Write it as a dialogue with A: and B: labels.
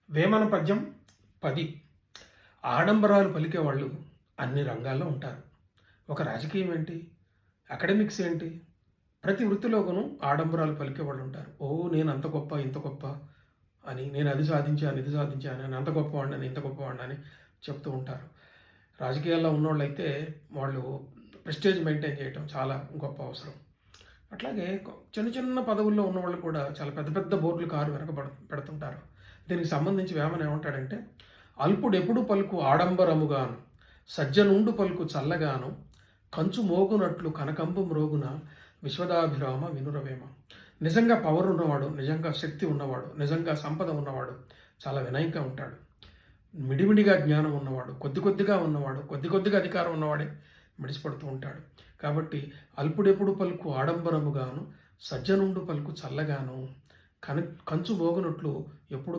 A: వేమన పద్యం 10. ఆడంబరాలు పలికేవాళ్ళు అన్ని రంగాల్లో ఉంటారు. ఒక రాజకీయం ఏంటి, అకాడమిక్స్ ఏంటి, ప్రతి వృత్తిలోనూ ఆడంబరాలు పలికేవాళ్ళు ఉంటారు. నేను అంత గొప్ప ఇంత గొప్ప అని, నేను అది సాధించాను ఇది సాధించాను, నేను అంత గొప్పవాడిని ఇంత గొప్పవాడిని అని చెప్తూ ఉంటారు. రాజకీయాల్లో ఉన్నవాళ్ళు అయితే వాళ్ళు ప్రెస్టేజ్ మెయింటైన్ చేయడం చాలా గొప్ప అవసరం. అట్లాగే చిన్న చిన్న పదవుల్లో ఉన్నవాళ్ళు కూడా చాలా పెద్ద పెద్ద బోర్డులు కారు వెనక పెడుతుంటారు. దీనికి సంబంధించి వేమన ఏమంటాడంటే, అల్పుడెప్పుడు పలుకు ఆడంబరముగాను, సజ్జనుండు పలుకు చల్లగాను, కంచు మోగునట్లు కనకంబు మ్రోగున విశ్వదాభిరామ వినురవేమ. నిజంగా పవర్ ఉన్నవాడు, నిజంగా శక్తి ఉన్నవాడు, నిజంగా సంపద ఉన్నవాడు చాలా వినయంగా ఉంటాడు. మిడిమిడిగా జ్ఞానం ఉన్నవాడు, కొద్ది కొద్దిగా ఉన్నవాడు, కొద్ది కొద్దిగా అధికారం ఉన్నవాడే మిడిసిపడుతూ ఉంటాడు. కాబట్టి అల్పుడెప్పుడు పలుకు ఆడంబరముగాను, సజ్జనుండు పలుకు చల్లగాను, కంచు మోగునట్లు ఎప్పుడు